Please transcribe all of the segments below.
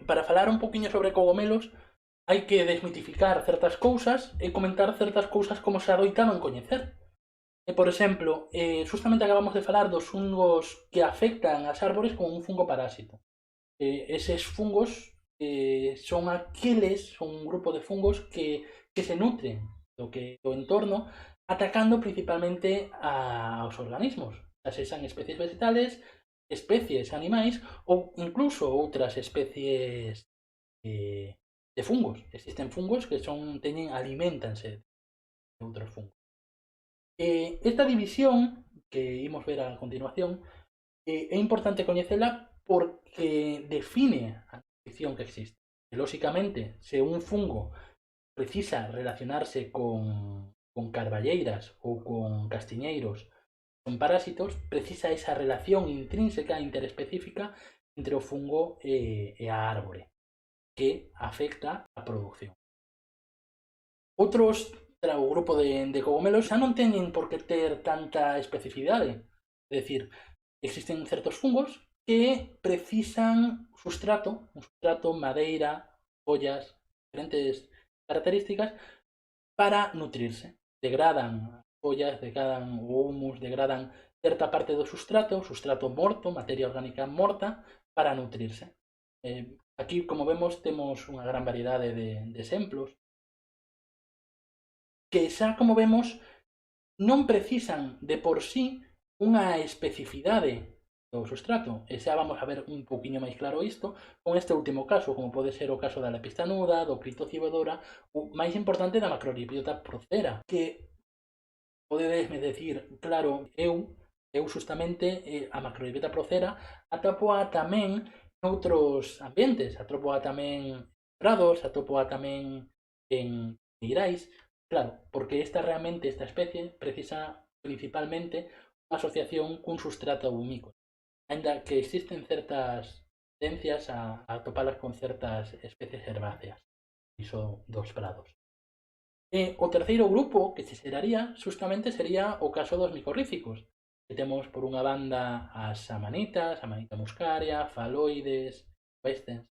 para falar un poquinho sobre cogomelos, hai que desmitificar certas cousas e comentar certas cousas como se adoitaban coñecer. Por exemplo, justamente acabamos de falar dos fungos que afectan as árbores como un fungo parásito. Eses fungos son aqueles, son un grupo de fungos que se nutren do entorno, atacando principalmente aos organismos, xa sexan especies vegetales, especies animais ou incluso outras especies de fungos. Existen fungos que aliméntanse de outros fungos. Esta división que imos ver a continuación é importante coñecela porque define a nutrición que existe. E, lóxicamente, se un fungo precisa relacionarse con carballeiras ou con castiñeiros, con parásitos, precisa esa relación intrínseca, interespecífica, entre o fungo e a árbore, que afecta a produción. Outros, o grupo de cogomelos xa non teñen por que ter tanta especificidade. É dicir, existen certos fungos que precisan un substrato, madeira, follas, diferentes características para nutrirse. Degradan follas, degradan o humus, degradan certa parte do substrato morto, materia orgánica morta, para nutrirse. Aquí, como vemos, temos unha gran variedade de exemplos que xa, como vemos, non precisan de por sí unha especificidade do substrato. E xa vamos a ver un poquinho máis claro isto con este último caso, como pode ser o caso da lepistanuda, do Cryptocibodora, ou máis importante da Macrorhiziota procera, que podedesme decir, claro, eu justamente a Macrorhiziota procera atopoa tamén noutros ambientes, atopoa tamén en prados, atopoa tamén en eirais. Claro, porque esta especie precisa principalmente unha asociación cun substrato humícola. Ainda que existen certas tendencias a atopalas con certas especies herbáceas, iso dos prados. E o terceiro grupo que se xeraría justamente sería o caso dos micorrízicos, que temos por unha banda as amanitas, amanita muscaria, faloides, pestens.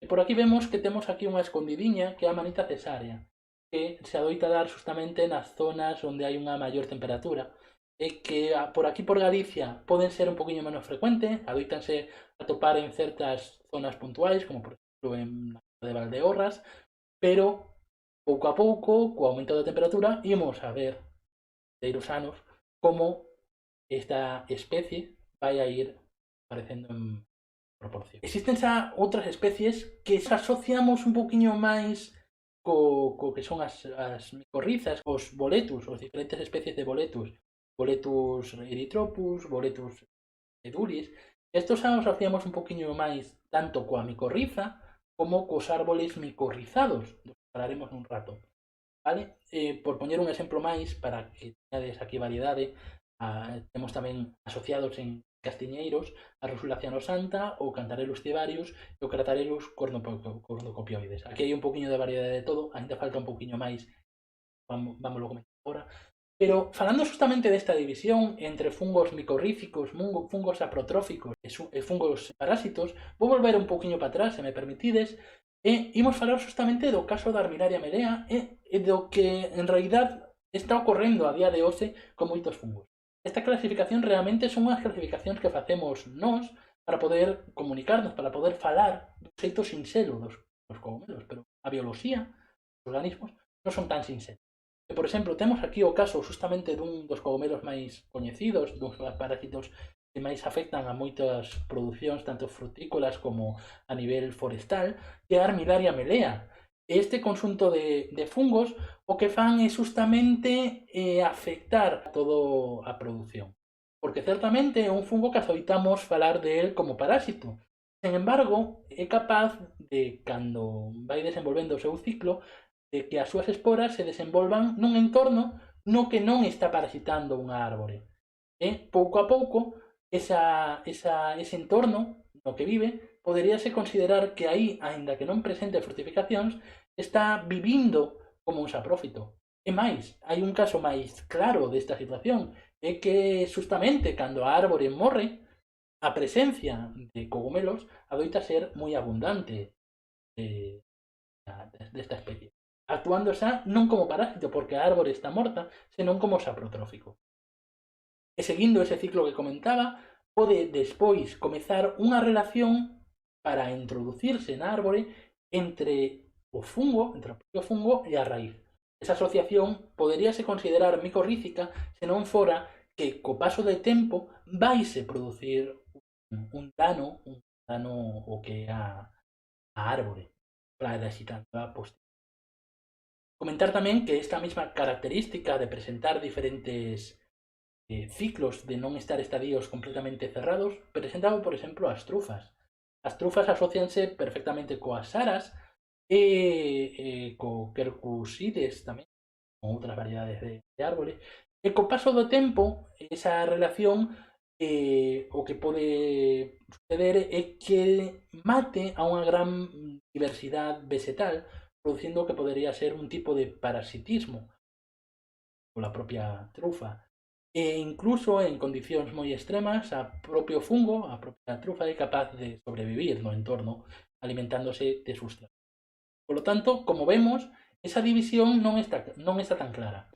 E por aquí vemos que temos aquí unha escondidiña que é a amanita cesárea, que se adoita dar justamente nas zonas onde hai unha maior temperatura e que por aquí por Galicia poden ser un poquinho menos frecuente, adoitanse a topar en certas zonas puntuais, como por exemplo en de Valdeorras, pero pouco a pouco, co aumento da temperatura, imos a ver, deiros anos, como esta especie vai a ir aparecendo en proporción. Existen xa outras especies que asociamos un poquinho máis co que son as micorrizas, os boletus, os diferentes especies de boletus, Boletus erythropus, Boletus edulis. Estos xa os asociamos un poquinho máis tanto coa micorriza como cos árboles micorrizados, dos que falaremos nun rato. Vale? Por poñer un exemplo máis, para que teñades aquí variedade, temos tamén asociados en castiñeiros a Rusula cianosanta, o Cantarellus cibarius e o Cratarellus cornucopioides. Aquí hai un poquinho de variedade de todo, ainda falta un poquinho máis, vámoslo comentar agora. Pero falando justamente desta división entre fungos micorríficos, fungos aprotróficos e fungos parásitos, vou volver un poquinho para atrás, se me permitides, e imos falar justamente do caso da Armillaria melea e do que en realidad está ocorrendo a día de hoxe con moitos fungos. Esta clasificación realmente son unhas clasificacións que facemos nós para poder comunicarnos, para poder falar do xeito sinxelo dos cogomelos, pero a bioloxía dos organismos non son tan sinxelos. E, por exemplo, temos aquí o caso justamente dun dos cogomelos máis coñecidos, duns parásitos que máis afectan a moitas producións, tanto frutícolas como a nivel forestal, que é a Armillaria melea. Este conxunto de fungos o que fan é justamente afectar todo a produción. Porque certamente é un fungo que azoitamos falar de él como parásito. Sen embargo, é capaz de, cando vai desenvolvendo o seu ciclo, de que as súas esporas se desenvolvan nun entorno no que non está parasitando unha árbore. E, pouco a pouco, ese entorno no que vive poderíase considerar que aí, aínda que non presente fortificacións, está vivindo como un saprófito. E máis, hai un caso máis claro desta situación, é que justamente cando a árbore morre, a presencia de cogomelos adoita ser moi abundante. desta especie. Actuando xa non como parásito, porque a árbore está morta, senón como saprotrófico. E seguindo ese ciclo que comentaba, pode despois comezar unha relación para introducirse na árbore entre o fungo, entre o propio fungo e a raíz. Esa asociación poderíase considerar micorrícica se non fora que co paso do tempo vaise producir un dano o que é a árbore parasitando a posterior. Comentar tamén que esta mesma característica de presentar diferentes ciclos de non estar estadios completamente cerrados presentaba, por exemplo, as trufas. As trufas asocianse perfectamente coas aras e co quercusides tamén, con outras variedades de árboles. E co paso do tempo, esa relación o que pode suceder é que mate a unha gran diversidade vegetal, producindo o que podería ser un tipo de parasitismo pola propia trufa. E incluso en condicións moi extremas, a propio fungo, a propia trufa é capaz de sobrevivir no entorno alimentándose de sustrato. Por lo tanto, como vemos, esa división non está tan clara.